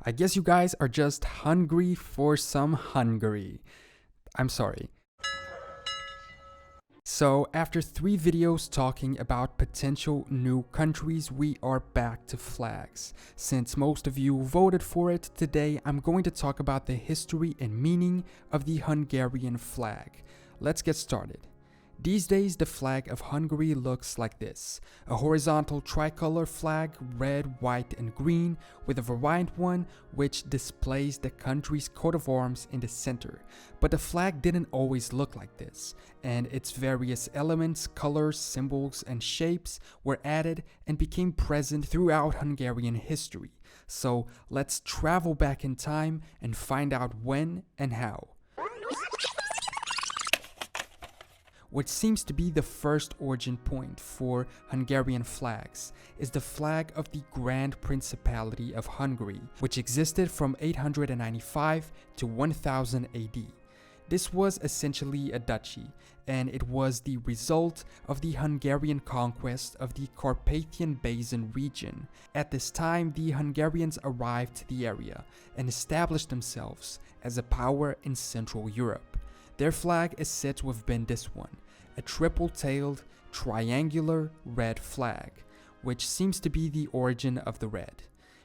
I guess you guys are just hungry for some Hungary. I'm sorry. So, after 3 videos talking about potential new countries, we are back to flags. Since most of you voted for it, today I'm going to talk about the history and meaning of the Hungarian flag. Let's get started. These days, the flag of Hungary looks like this: a horizontal tricolor flag, red, white, and green, with a variant one which displays the country's coat of arms in the center. But the flag didn't always look like this, and its various elements, colors, symbols, and shapes were added and became present throughout Hungarian history. So let's travel back in time and find out when and how. What seems to be the first origin point for Hungarian flags is the flag of the Grand Principality of Hungary, which existed from 895 to 1000 AD. This was essentially a duchy, and it was the result of the Hungarian conquest of the Carpathian Basin region. At this time, the Hungarians arrived to the area and established themselves as a power in Central Europe. Their flag is said to have been this one, a triple-tailed, triangular red flag, which seems to be the origin of the red.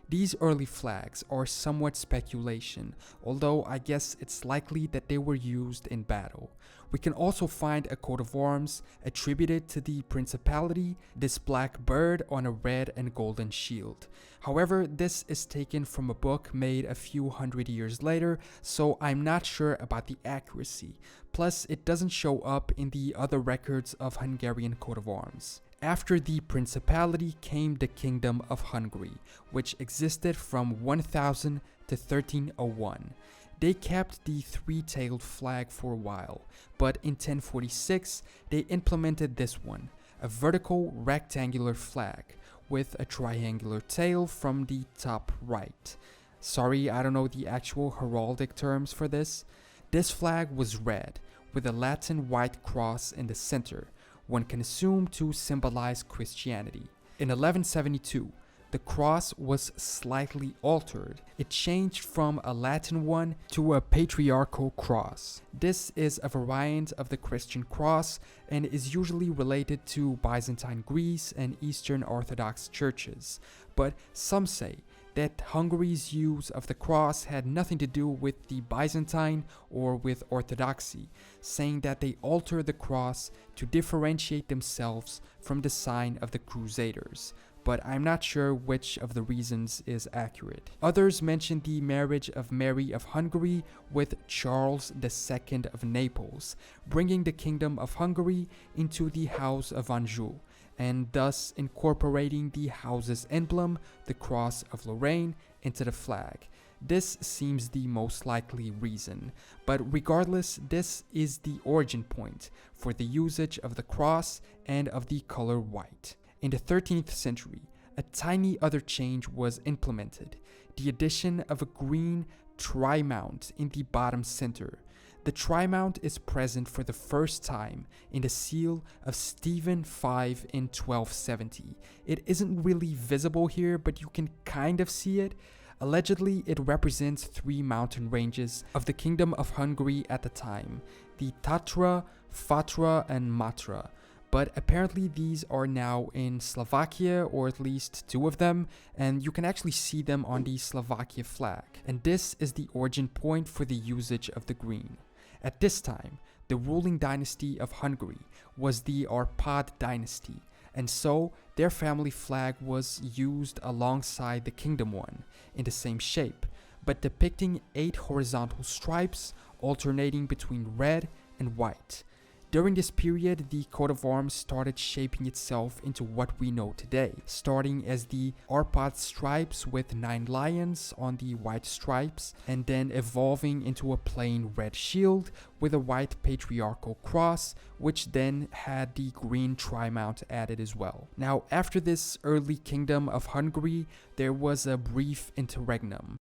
These early flags are somewhat speculation, although I guess it's likely that they were used in battle. We can also find a coat of arms attributed to the Principality, this black bird on a red and golden shield. However, this is taken from a book made a few hundred years later, so I'm not sure about the accuracy. Plus, it doesn't show up in the other records of Hungarian coat of arms. After the Principality came the Kingdom of Hungary, which existed from 1000 to 1301. They kept the three-tailed flag for a while, but in 1046 they implemented this one, a vertical rectangular flag with a triangular tail from the top right. Sorry, I don't know the actual heraldic terms for this. This flag was red, with a Latin white cross in the center, one can assume to symbolize Christianity. In 1172, the cross was slightly altered. It changed from a Latin one to a patriarchal cross. This is a variant of the Christian cross and is usually related to Byzantine Greece and Eastern Orthodox churches. But some say that Hungary's use of the cross had nothing to do with the Byzantine or with Orthodoxy, saying that they altered the cross to differentiate themselves from the sign of the Crusaders, but I'm not sure which of the reasons is accurate. Others mention the marriage of Mary of Hungary with Charles II of Naples, bringing the Kingdom of Hungary into the House of Anjou, and thus incorporating the house's emblem, the Cross of Lorraine, into the flag. This seems the most likely reason, but regardless, this is the origin point for the usage of the cross and of the color white. In the 13th century, a tiny other change was implemented, the addition of a green tri-mount in the bottom center. The tri-mount is present for the first time in the seal of Stephen V in 1270. It isn't really visible here, but you can kind of see it. Allegedly, it represents 3 mountain ranges of the Kingdom of Hungary at the time, the Tatra, Fatra, and Matra. But apparently these are now in Slovakia, or at least 2 of them, and you can actually see them on the Slovakia flag. And this is the origin point for the usage of the green. At this time, the ruling dynasty of Hungary was the Arpad dynasty, and so their family flag was used alongside the kingdom one, in the same shape, but depicting 8 horizontal stripes alternating between red and white. During this period, the coat of arms started shaping itself into what we know today, starting as the Arpad stripes with 9 lions on the white stripes, and then evolving into a plain red shield with a white patriarchal cross, which then had the green tri-mount added as well. Now, after this early kingdom of Hungary, there was a brief interregnum.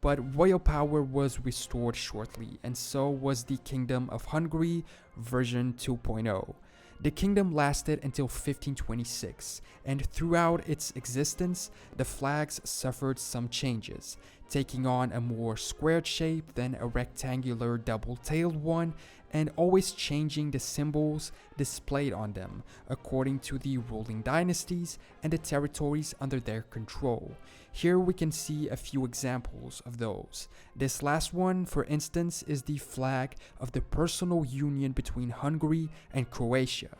But royal power was restored shortly, and so was the Kingdom of Hungary version 2.0. The kingdom lasted until 1526, and throughout its existence, the flags suffered some changes, taking on a more squared shape than a rectangular double-tailed one, and always changing the symbols displayed on them according to the ruling dynasties and the territories under their control. Here we can see a few examples of those. This last one, for instance, is the flag of the personal union between Hungary and Croatia.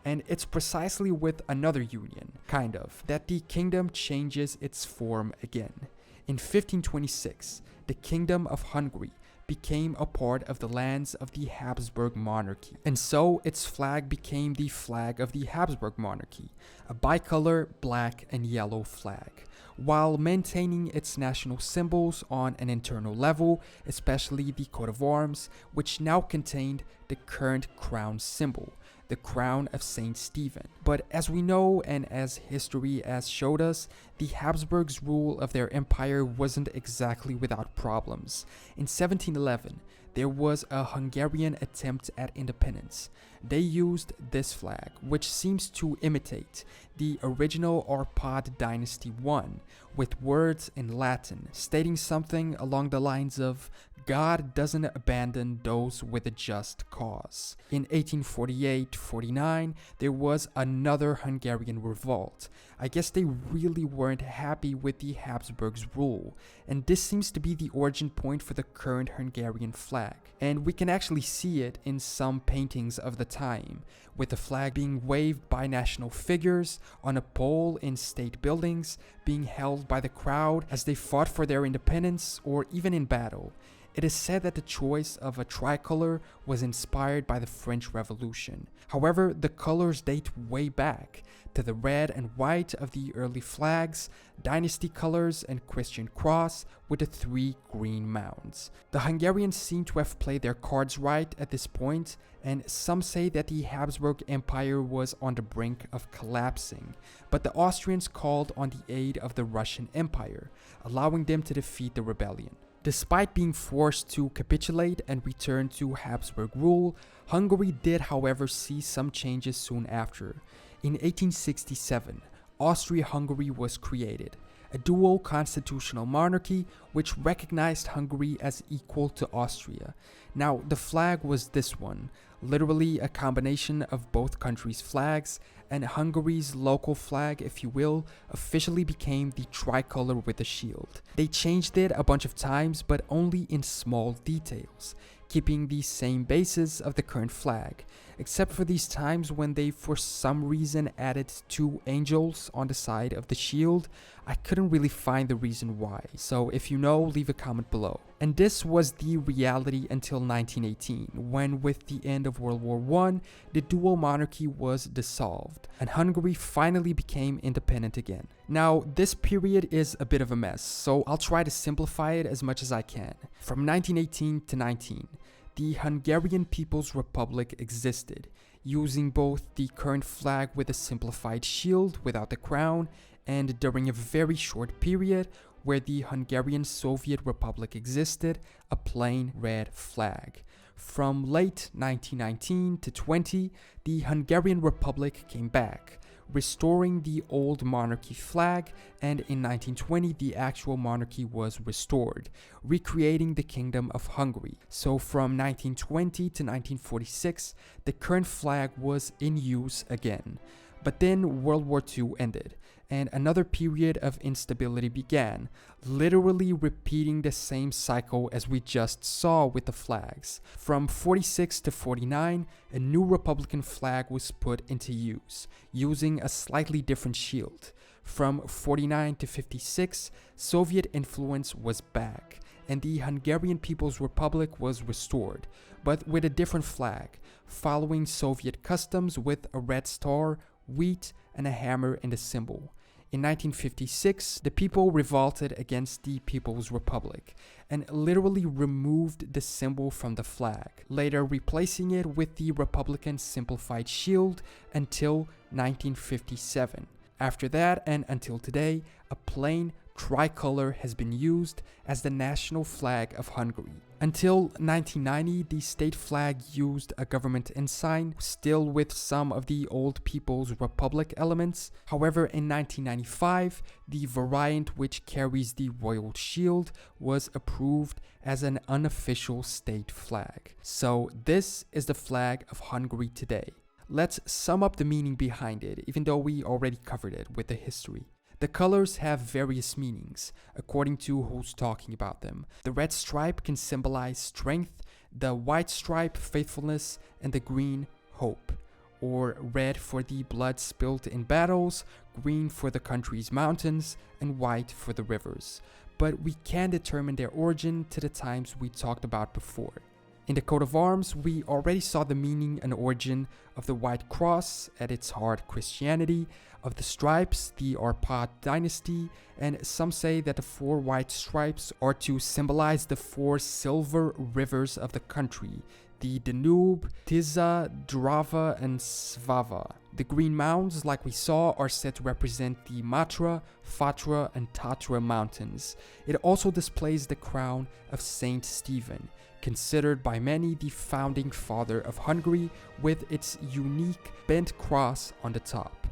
And it's precisely with another union, kind of, that the kingdom changes its form again. In 1526, the Kingdom of Hungary became a part of the lands of the Habsburg Monarchy, and so its flag became the flag of the Habsburg Monarchy, a bicolor black and yellow flag, while maintaining its national symbols on an internal level, especially the coat of arms, which now contained the current crown symbol, the crown of Saint Stephen. But as we know, and as history has showed us, the Habsburgs' rule of their empire wasn't exactly without problems. In 1711, there was a Hungarian attempt at independence. They used this flag, which seems to imitate the original Arpad Dynasty one, with words in Latin stating something along the lines of "God doesn't abandon those with a just cause." In 1848-49, there was another Hungarian revolt. I guess they really weren't happy with the Habsburgs' rule, and this seems to be the origin point for the current Hungarian flag. And we can actually see it in some paintings of the time, with the flag being waved by national figures on a pole in state buildings, being held by the crowd as they fought for their independence or even in battle. It is said that the choice of a tricolor was inspired by the French Revolution. However, the colors date way back to the red and white of the early flags, dynasty colors, and Christian cross with the 3 green mounds. The Hungarians seem to have played their cards right at this point, and some say that the Habsburg Empire was on the brink of collapsing, but the Austrians called on the aid of the Russian Empire, allowing them to defeat the rebellion. Despite being forced to capitulate and return to Habsburg rule, Hungary did, however, see some changes soon after. In 1867, Austro-Hungary was created, a dual constitutional monarchy which recognized Hungary as equal to Austria. Now, the flag was this one, literally a combination of both countries' flags, and Hungary's local flag, if you will, officially became the tricolor with a shield. They changed it a bunch of times, but only in small details, keeping the same basis of the current flag, except for these times when they for some reason added 2 angels on the side of the shield. I couldn't really find the reason why, so if you know, leave a comment below. And this was the reality until 1918, when with the end of World War I, the dual monarchy was dissolved, and Hungary finally became independent again. Now, this period is a bit of a mess, so I'll try to simplify it as much as I can. From 1918 to 19, the Hungarian People's Republic existed, using both the current flag with a simplified shield without the crown, and during a very short period where the Hungarian Soviet Republic existed, a plain red flag. From late 1919 to 20, the Hungarian Republic came back, restoring the old monarchy flag, and in 1920 the actual monarchy was restored, recreating the Kingdom of Hungary. So from 1920 to 1946, the current flag was in use again. But then World War II ended, and another period of instability began, literally repeating the same cycle as we just saw with the flags. From 46 to 49, a new Republican flag was put into use, using a slightly different shield. From 49 to 56, Soviet influence was back, and the Hungarian People's Republic was restored, but with a different flag, following Soviet customs with a red star, wheat, and a hammer in the symbol. In 1956, the people revolted against the People's Republic and literally removed the symbol from the flag, later replacing it with the Republican simplified shield until 1957. After that, and until today, a plain tricolor has been used as the national flag of Hungary. Until 1990, the state flag used a government ensign, still with some of the old People's Republic elements. However, in 1995, the variant which carries the royal shield was approved as an unofficial state flag. So this is the flag of Hungary today. Let's sum up the meaning behind it, even though we already covered it with the history. The colors have various meanings, according to who's talking about them. The red stripe can symbolize strength, the white stripe faithfulness, and the green hope. Or red for the blood spilled in battles, green for the country's mountains, and white for the rivers. But we can determine their origin to the times we talked about before. In the coat of arms, we already saw the meaning and origin of the White Cross, at its heart Christianity, of the stripes, the Arpad dynasty, and some say that the 4 white stripes are to symbolize the 4 silver rivers of the country, the Danube, Tisa, Drava, and Svava. The green mounds, like we saw, are said to represent the Matra, Fatra, and Tatra mountains. It also displays the crown of Saint Stephen, considered by many the founding father of Hungary, with its unique bent cross on the top.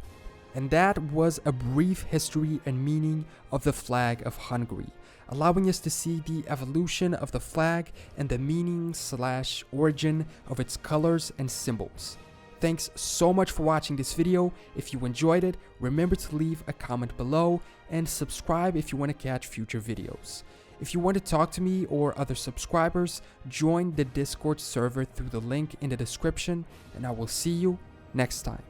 And that was a brief history and meaning of the flag of Hungary, allowing us to see the evolution of the flag and the meaning/origin of its colors and symbols. Thanks so much for watching this video. If you enjoyed it, remember to leave a comment below and subscribe if you want to catch future videos. If you want to talk to me or other subscribers, join the Discord server through the link in the description, and I will see you next time.